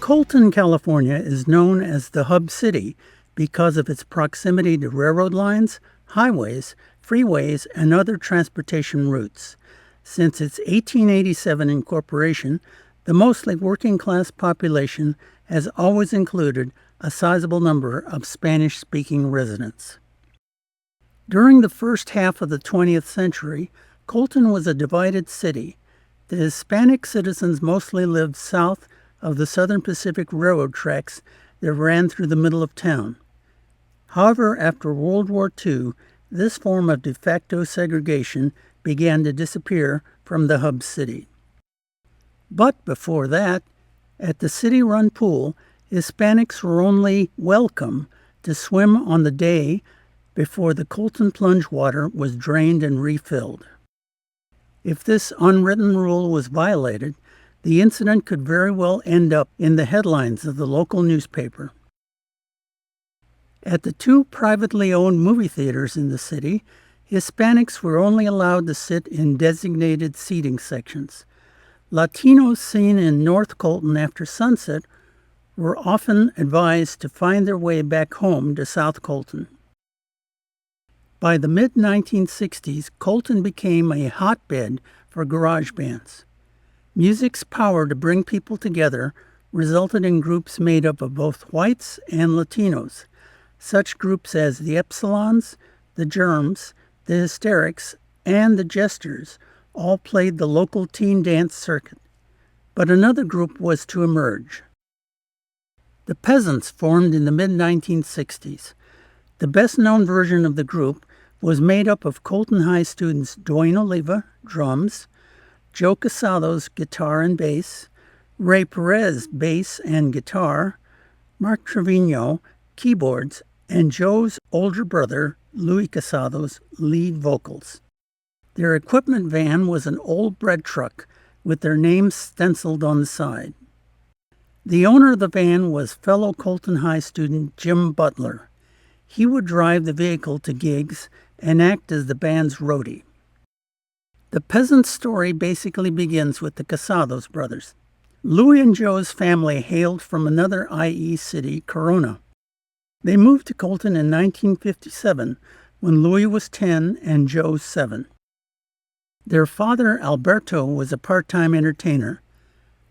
Colton, California is known as the Hub City because of its proximity to railroad lines, highways, freeways, and other transportation routes. Since its 1887 incorporation, the mostly working-class population has always included a sizable number of Spanish-speaking residents. During the first half of the 20th century, Colton was a divided city. The Hispanic citizens mostly lived south of the Southern Pacific Railroad tracks that ran through the middle of town. However, after World War II, this form of de facto segregation began to disappear from the hub city. But before that, at the city-run pool, Hispanics were only welcome to swim on the day before the Colton plunge water was drained and refilled. If this unwritten rule was violated, the incident could very well end up in the headlines of the local newspaper. At the two privately owned movie theaters in the city, Hispanics were only allowed to sit in designated seating sections. Latinos seen in North Colton after sunset were often advised to find their way back home to South Colton. By the mid-1960s, Colton became a hotbed for garage bands. Music's power to bring people together resulted in groups made up of both whites and Latinos. Such groups as the Epsilons, the Germs, the Hysterics, and the Jesters all played the local teen dance circuit. But another group was to emerge. The Peasants formed in the mid-1960s. The best-known version of the group was made up of Colton High students DUANE Oliva, drums, Joe Casados, guitar and bass, Ray PEREZ, bass and guitar, Mark TREVIÑO, keyboards, and Joe's older brother, LOUIE Casados, lead vocals. Their equipment van was an old bread truck with their names stenciled on the side. The owner of the van was fellow Colton High student Jim Butler. He would drive the vehicle to gigs and act as the band's roadie. The Peasants' story basically begins with the Casados brothers. Louie and Joe's family hailed from another IE city, Corona. They moved to Colton in 1957 when Louie was 10 and Joe 7. Their father, Alberto, was a part-time entertainer.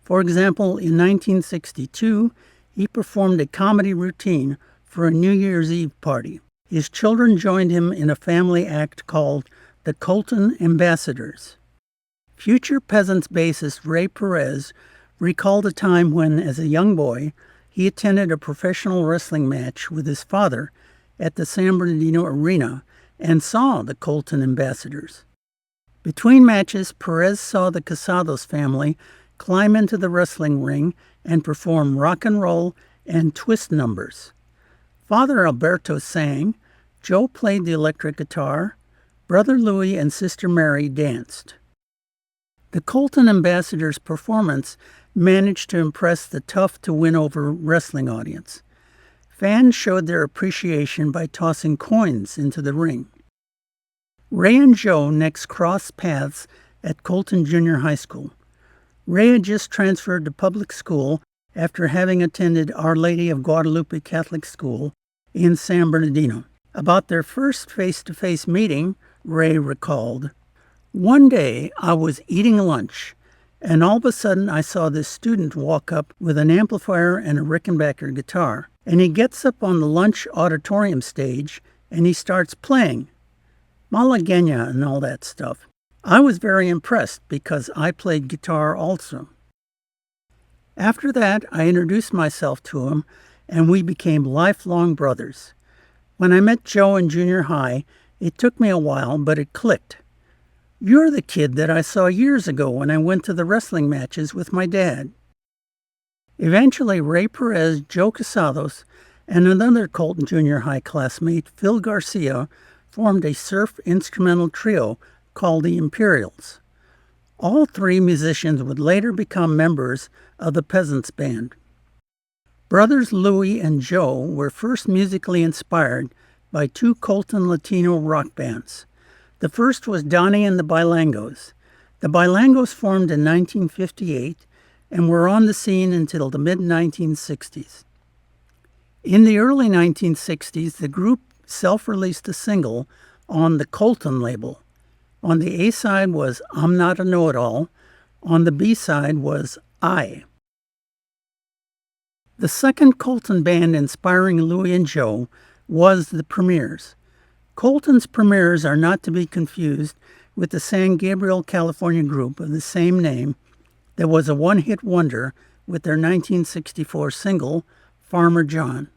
For example, in 1962, he performed a comedy routine for a New Year's Eve party. His children joined him in a family act called the Colton Ambassadors. Future Peasants bassist Ray PEREZ recalled a time when, as a young boy, he attended a professional wrestling match with his father at the San Bernardino Arena and saw the Colton Ambassadors. Between matches, PEREZ saw the Casados family climb into the wrestling ring and perform rock and roll and twist numbers. Father Alberto sang, Joe played the electric guitar, Brother Louie and Sister Mary danced. The Colton Ambassadors' performance managed to impress the tough-to-win-over wrestling audience. Fans showed their appreciation by tossing coins into the ring. Ray and Joe next crossed paths at Colton Junior High School. Ray had just transferred to public school after having attended Our Lady of Guadalupe Catholic School in San Bernardino. About their first face-to-face meeting, Ray recalled, "One day I was eating lunch, and all of a sudden I saw this student walk up with an amplifier and a Rickenbacker guitar, and he gets up on the lunch auditorium stage and he starts playing Malagueña and all that stuff. I was very impressed because I played guitar also. After that, I introduced myself to him, and we became lifelong brothers. When I met Joe in junior high, it took me a while, but it clicked. You're the kid that I saw years ago when I went to the wrestling matches with my dad." Eventually, Ray PEREZ, Joe Casados, and another Colton Junior High classmate, Phil Garcia, formed a surf instrumental trio called the Imperials. All three musicians would later become members of the Peasants Band. Brothers Louie and Joe were first musically inspired by two Colton Latino rock bands. The first was Donnie and the Bailangos. The Bailangos formed in 1958 and were on the scene until the mid-1960s. In the early 1960s, the group self-released a single on the Colton label. On the A side was I'm Not a Know-It-All. On the B side was I. The second Colton band inspiring Louie and Joe was the Premiers. Colton's Premiers are not to be confused with the San Gabriel, California group of the same name that was a one-hit wonder with their 1964 single, Farmer John.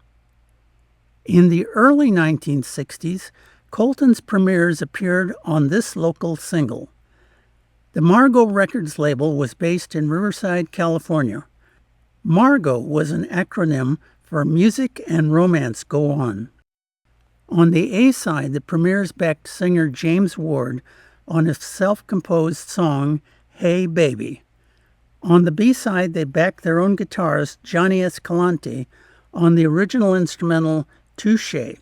In the early 1960s, Colton's Premiers appeared on this local single. The Margo Records label was based in Riverside, California. Margo was an acronym for Music and Romance Go On. On the A side, the Premiers backed singer James Ward on his self-composed song, Hey Baby. On the B side, they backed their own guitarist, Johnny Escalante, on the original instrumental, Touche.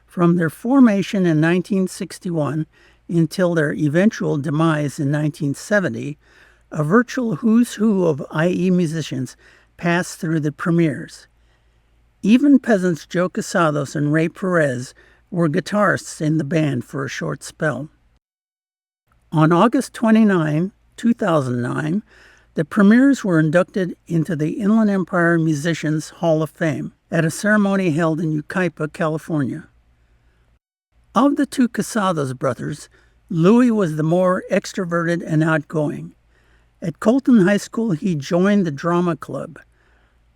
From their formation in 1961 until their eventual demise in 1970, a virtual who's who of I.E. musicians passed through the Premiers. Even peasants Joe Casados and Ray PEREZ were guitarists in the band for a short spell. On August 29, 2009, the Premiers were inducted into the Inland Empire Musicians Hall of Fame at a ceremony held in Yucaipa, California. Of the two Casados brothers, Louie was the more extroverted and outgoing. At Colton High School, he joined the drama club.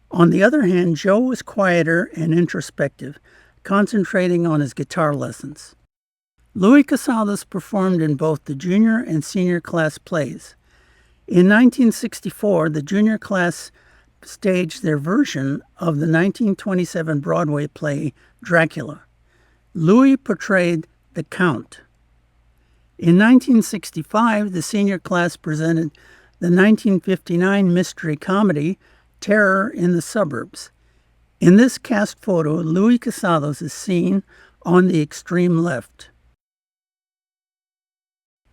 On the other hand, Joe was quieter and introspective, concentrating on his guitar lessons. Louie Casados performed in both the junior and senior class plays. In 1964, the junior class staged their version of the 1927 Broadway play Dracula. Louie portrayed the Count. In 1965, the senior class presented the 1959 mystery comedy Terror in the Suburbs. In this cast photo, Louie Casados is seen on the extreme left.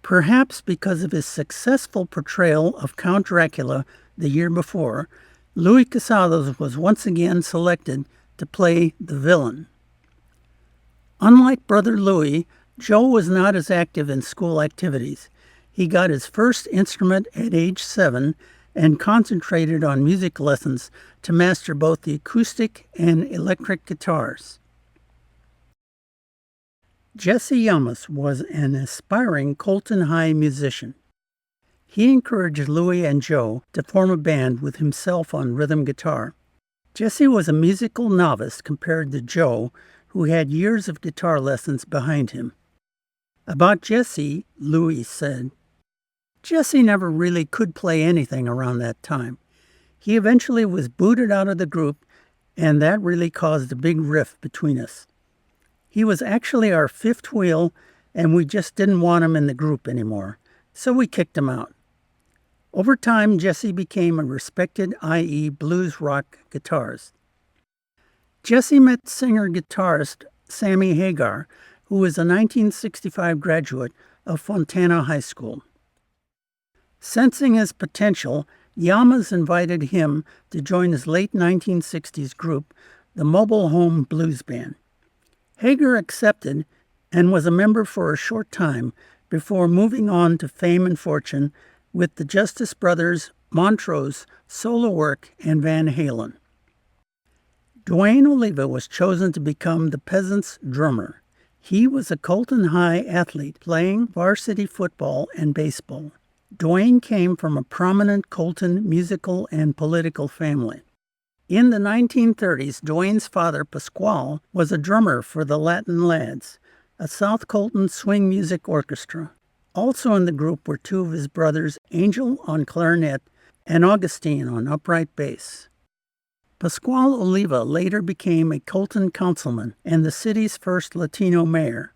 Perhaps because of his successful portrayal of Count Dracula the year before, Louie Casados was once again selected to play the villain. Unlike brother Louie, Joe was not as active in school activities. He got his first instrument at age 7 and concentrated on music lessons to master both the acoustic and electric guitars. Jesse Yamas was an aspiring Colton High musician. He encouraged Louie and Joe to form a band with himself on rhythm guitar. Jesse was a musical novice compared to Joe, who had years of guitar lessons behind him. About Jesse, Louie said, "Jesse never really could play anything around that time. He eventually was booted out of the group, and that really caused a big rift between us. He was actually our fifth wheel, and we just didn't want him in the group anymore, so we kicked him out." Over time, Jesse became a respected I.E. blues rock guitarist. Jesse met singer-guitarist Sammy Hagar, who was a 1965 graduate of Fontana High School. Sensing his potential, Yamas invited him to join his late 1960s group, the Mobile Home Blues Band. Hagar accepted and was a member for a short time before moving on to fame and fortune with the Justice Brothers, Montrose, Solo Work, and Van Halen. DUANE OLIVA was chosen to become the Peasants' drummer. He was a Colton High athlete playing varsity football and baseball. DUANE came from a prominent Colton musical and political family. In the 1930s, DUANE's father, Pasquale, was a drummer for the Latin Lads, a South Colton swing music orchestra. Also in the group were two of his brothers, Angel on clarinet and Augustine on upright bass. Pasquale Oliva later became a Colton councilman and the city's first Latino mayor.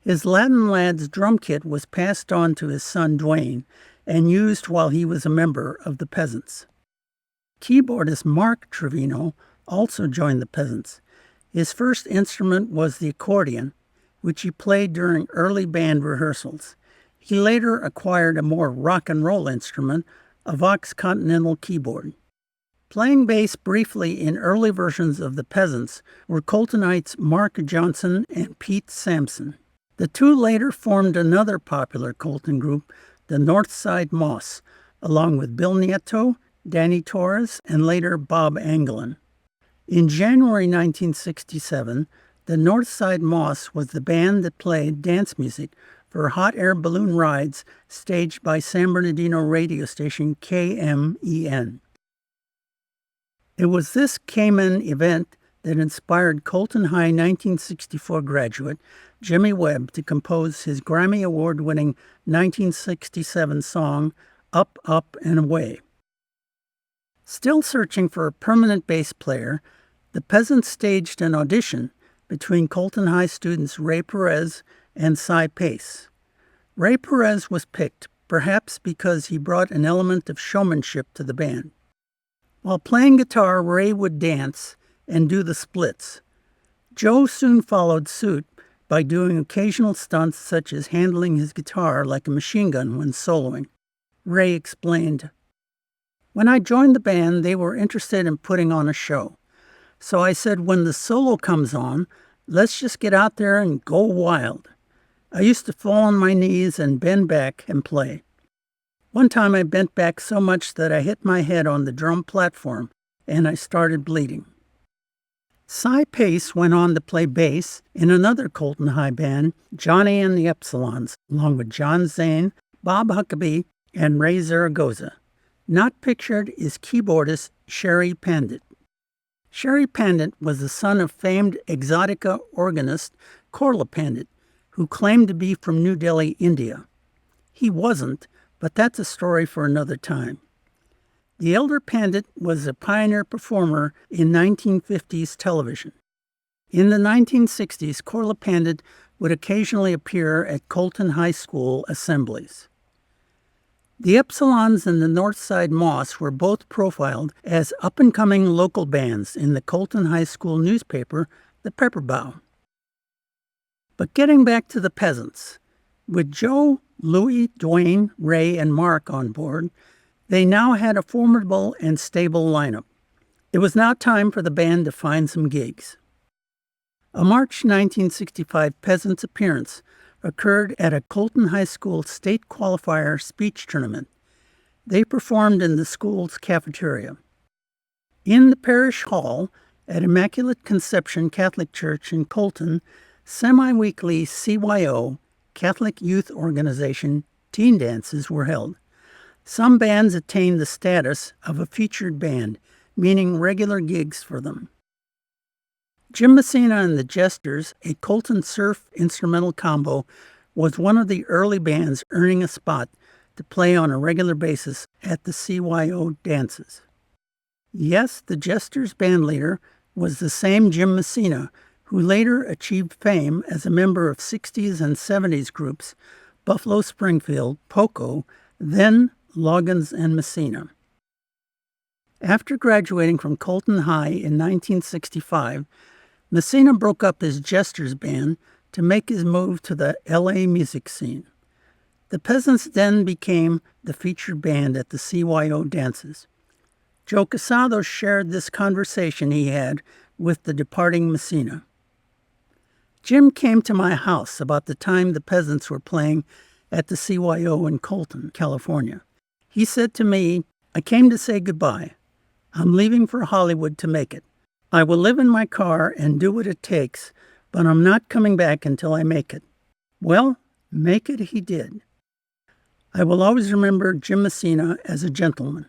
His Latin Lads drum kit was passed on to his son DUANE and used while he was a member of the Peasants. Keyboardist Mark TREVIñO also joined the Peasants. His first instrument was the accordion, which he played during early band rehearsals. He later acquired a more rock and roll instrument, a Vox Continental keyboard. Playing bass briefly in early versions of the Peasants were Coltonites Mark Johnson and Pete Sampson. The two later formed another popular Colton group, the Northside Moss, along with Bill Nieto, Danny Torres, and later Bob Anglin. In January 1967, the Northside Moss was the band that played dance music for hot air balloon rides staged by San Bernardino radio station KMEN. It was this KMEN event that inspired Colton High 1964 graduate Jimmy Webb to compose his Grammy Award-winning 1967 song, Up, Up, and Away. Still searching for a permanent bass player, the Peasants staged an audition between Colton High students Ray PEREZ and Cy Pace. Ray PEREZ was picked, perhaps because he brought an element of showmanship to the band. While playing guitar, Ray would dance and do the splits. Joe soon followed suit by doing occasional stunts such as handling his guitar like a machine gun when soloing. Ray explained, "When I joined the band, they were interested in putting on a show. So I said, when the solo comes on, let's just get out there and go wild. I used to fall on my knees and bend back and play. One time I bent back so much that I hit my head on the drum platform and I started bleeding." Cy Pace went on to play bass in another Colton High band, Johnny and the Epsilons, along with John Zane, Bob Huckabee, and Ray Zaragoza. Not pictured is keyboardist Sherry Pandit. Sherry Pandit was the son of famed exotica organist Korla Pandit, who claimed to be from New Delhi, India. He wasn't, but that's a story for another time. The elder Pandit was a pioneer performer in 1950s television. In the 1960s, Korla Pandit would occasionally appear at Colton High School assemblies. The Epsilons and the Northside Moss were both profiled as up-and-coming local bands in the Colton High School newspaper, the Pepper Bow. But getting back to the Peasants, with Joe, Louie, Dwayne, Ray, and Mark on board, they now had a formidable and stable lineup. It was now time for the band to find some gigs. A March 1965 Peasants appearance occurred at a Colton High School state qualifier speech tournament. They performed in the school's cafeteria. In the parish hall at Immaculate Conception Catholic Church in Colton, semi-weekly CYO, Catholic Youth Organization, teen dances were held. Some bands attained the status of a featured band, meaning regular gigs for them. Jim Messina and the Jesters, a Colton surf instrumental combo, was one of the early bands earning a spot to play on a regular basis at the CYO dances. Yes, the Jesters bandleader was the same Jim Messina, who later achieved fame as a member of 60s and 70s groups Buffalo Springfield, Poco, then Loggins and Messina. After graduating from Colton High in 1965, Messina broke up his Jesters band to make his move to the LA music scene. The Peasants then became the featured band at the CYO dances. Joe Casados shared this conversation he had with the departing Messina. "Jim came to my house about the time the Peasants were playing at the CYO in Colton, California. He said to me, 'I came to say goodbye. I'm leaving for Hollywood to make it. I will live in my car and do what it takes, but I'm not coming back until I make it.' Well, make it he did." I will always remember Jim Messina as a gentleman.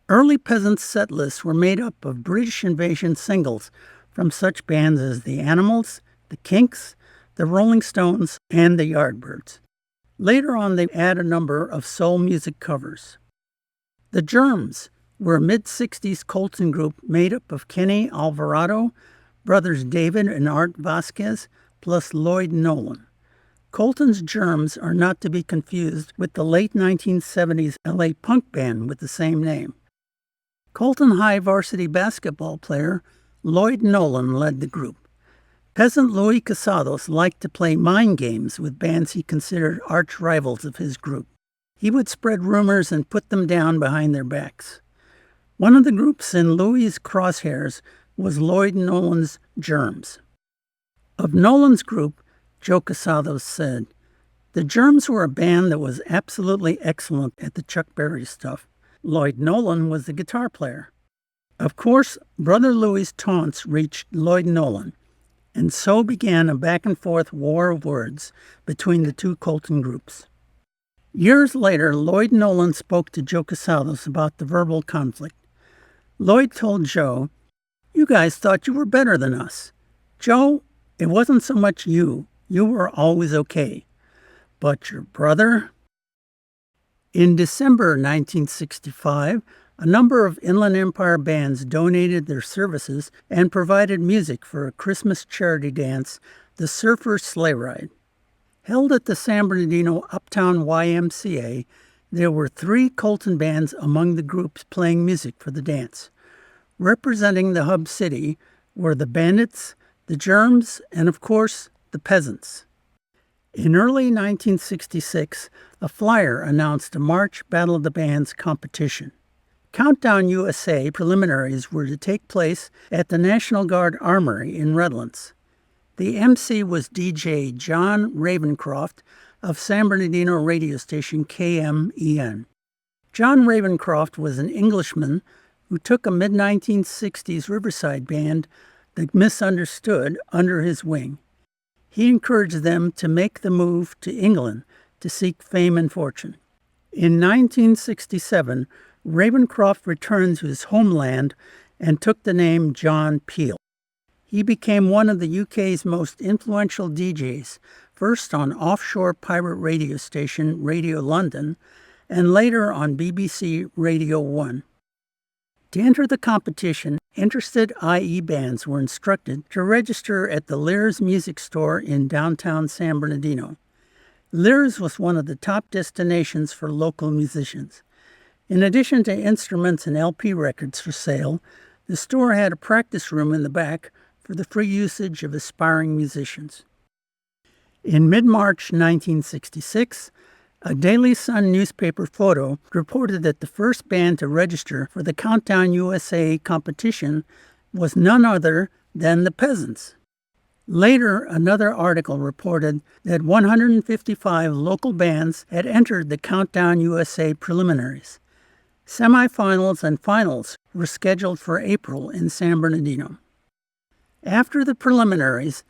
Early Peasants set lists were made up of British Invasion singles from such bands as the Animals, the Kinks, the Rolling Stones, and the Yardbirds. Later on, they add a number of soul music covers. The Germs were a mid-60s Colton group made up of Kenny Alvarado, brothers David and Art Vasquez, plus Lloyd Nolan. Colton's Germs are not to be confused with the late 1970s LA punk band with the same name. Colton High varsity basketball player Lloyd Nolan led the group. Peasant Louie Casados liked to play mind games with bands he considered arch rivals of his group. He would spread rumors and put them down behind their backs. One of the groups in Louie's crosshairs was Lloyd Nolan's Germs. Of Nolan's group, Joe Casados said, "The Germs were a band that was absolutely excellent at the Chuck Berry stuff. Lloyd Nolan was the guitar player." Of course, Brother Louie's taunts reached Lloyd Nolan, and so began a back-and-forth war of words between the two Colton groups. Years later, Lloyd Nolan spoke to Joe Casados about the verbal conflict. Lloyd told Joe, "You guys thought you were better than us. Joe, it wasn't so much you. You were always okay. But your brother?" In December 1965, a number of Inland Empire bands donated their services and provided music for a Christmas charity dance, the Surfer Sleigh Ride. Held at the San Bernardino Uptown YMCA, there were 3 Colton bands among the groups playing music for the dance. Representing the hub city were the Bandits, the Germs, and of course, the Peasants. In early 1966, a flyer announced a March Battle of the Bands competition. Countdown USA preliminaries were to take place at the National Guard Armory in Redlands. The MC was DJ John Ravencroft of San Bernardino radio station KMEN. John Ravencroft was an Englishman who took a mid-1960s Riverside band, The Misunderstood, under his wing. He encouraged them to make the move to England to seek fame and fortune. In 1967, Ravencroft returned to his homeland and took the name John Peel. He became one of the UK's most influential DJs, first on offshore pirate radio station Radio London, and later on BBC Radio 1. To enter the competition, interested IE bands were instructed to register at the Lear's Music Store in downtown San Bernardino. Lear's was one of the top destinations for local musicians. In addition to instruments and LP records for sale, the store had a practice room in the back for the free usage of aspiring musicians. In mid-March 1966, a Daily Sun newspaper photo reported that the first band to register for the Countdown USA competition was none other than the Peasants. Later, another article reported that 155 local bands had entered the Countdown USA preliminaries. Semifinals and finals were scheduled for April in San Bernardino. After the preliminaries,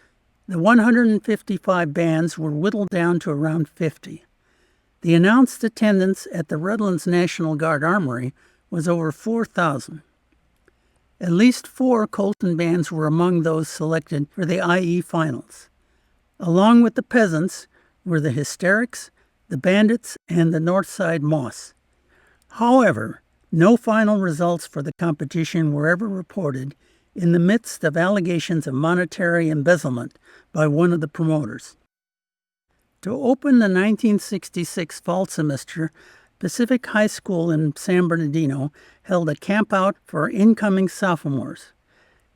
the 155 bands were whittled down to around 50. The announced attendance at the Redlands National Guard Armory was over 4,000. At least 4 Colton bands were among those selected for the IE finals. Along with the Peasants were the Hysterics, the Bandits, and the Northside Moss. However, no final results for the competition were ever reported in the midst of allegations of monetary embezzlement by one of the promoters. To open the 1966 fall semester, Pacific High School in San Bernardino held a campout for incoming sophomores.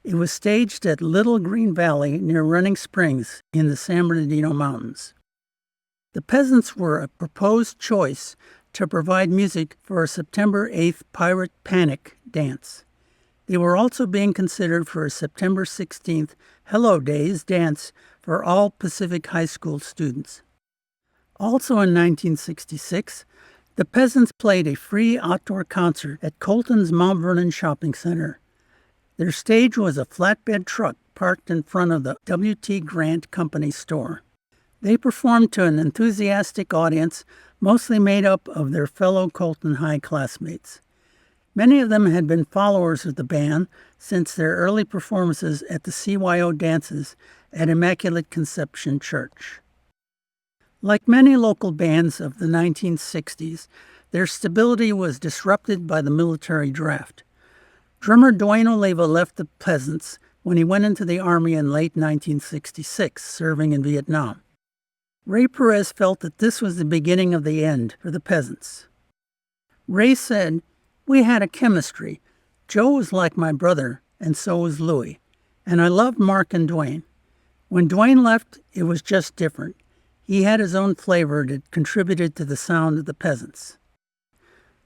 It was staged at Little Green Valley near Running Springs in the San Bernardino Mountains. The Peasants were a proposed choice to provide music for a September 8th Pirate Panic dance. They were also being considered for a September 16th Hello Days dance for all Pacific High School students. Also in 1966, the Peasants played a free outdoor concert at Colton's Mount Vernon Shopping Center. Their stage was a flatbed truck parked in front of the W.T. Grant Company store. They performed to an enthusiastic audience, mostly made up of their fellow Colton High classmates. Many of them had been followers of the band since their early performances at the CYO dances at Immaculate Conception Church. Like many local bands of the 1960s, their stability was disrupted by the military draft. Drummer DUANE OLIVA left the Peasants when he went into the Army in late 1966, serving in Vietnam. Ray PEREZ felt that this was the beginning of the end for the Peasants. Ray said, "We had a chemistry. Joe was like my brother, and so was Louie. And I loved Mark and DUANE. When DUANE left, it was just different. He had his own flavor that contributed to the sound of the Peasants.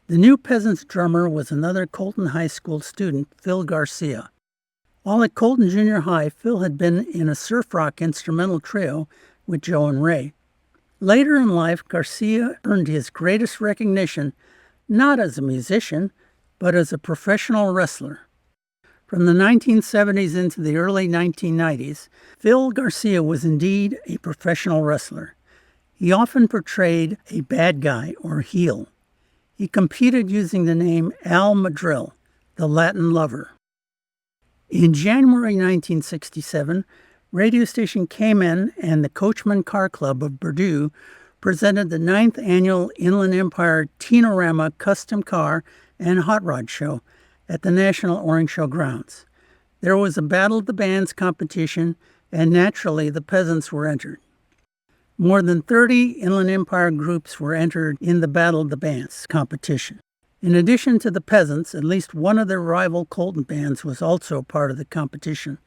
The new Peasants drummer was another Colton High School student, Phil Garcia. While at Colton Junior High, Phil had been in a surf rock instrumental trio with Joe and Ray. Later in life, Garcia earned his greatest recognition not as a musician, but as a professional wrestler. From the 1970s into the early 1990s, Phil Garcia was indeed a professional wrestler. He often portrayed a bad guy or heel. He competed using the name Al Madril, the Latin lover. In January 1967, radio station Cayman and the Coachman Car Club of Purdue presented the 9th annual Inland Empire Teen-O-Rama Custom Car and Hot Rod Show at the National Orange Show grounds. There was a Battle of the Bands competition, and naturally the Peasants were entered. More than 30 Inland Empire groups were entered in the Battle of the Bands competition. In addition to the Peasants, at least one of their rival Colton bands was also part of the competition,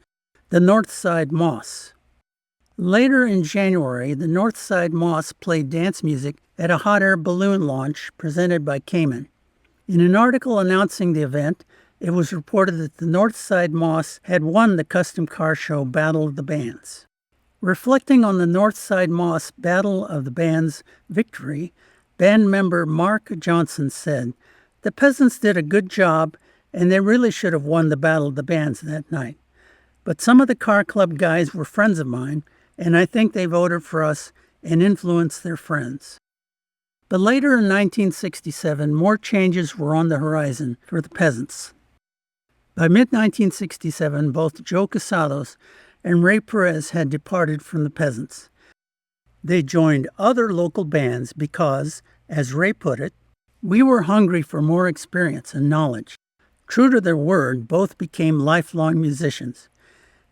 the Northside Moss. Later in January, the Northside Moss played dance music at a hot air balloon launch presented by Cayman. In an article announcing the event, it was reported that the Northside Moss had won the Custom Car Show Battle of the Bands. Reflecting on the Northside Moss Battle of the Bands victory, band member Mark Johnson said, "The Peasants did a good job, and they really should have won the Battle of the Bands that night. But some of the car club guys were friends of mine, and I think they voted for us and influenced their friends." But later in 1967, more changes were on the horizon for the Peasants. By mid-1967, both Joe Casados and Ray PEREZ had departed from the Peasants. They joined other local bands because, as Ray put it, "We were hungry for more experience and knowledge." True to their word, both became lifelong musicians.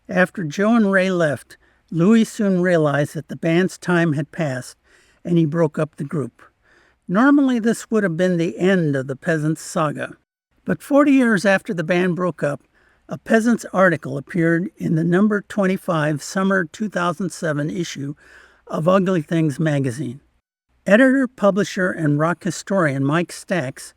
After Joe and Ray left, Louie soon realized that the band's time had passed, and he broke up the group. Normally, this would have been the end of the Peasants saga. But 40 years after the band broke up, a Peasants article appeared in the number 25 summer 2007 issue of Ugly Things magazine. Editor, publisher, and rock historian Mike Stax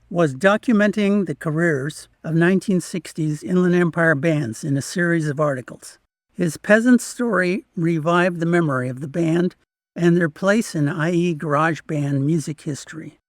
was documenting the careers of 1960s Inland Empire bands in a series of articles. His Peasants story revived the memory of the band and their place in I.E. garage band music history.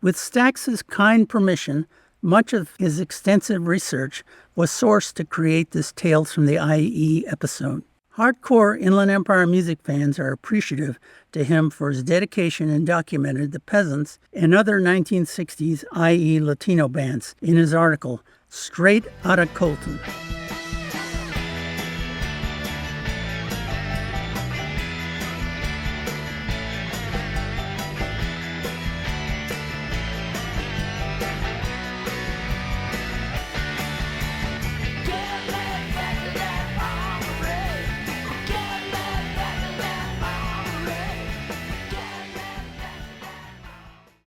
With Stax's kind permission, much of his extensive research was sourced to create this Tales from the I.E. episode. Hardcore Inland Empire music fans are appreciative to him for his dedication and documented the Peasants and other 1960s I.E. Latino bands in his article, Straight Outta Colton.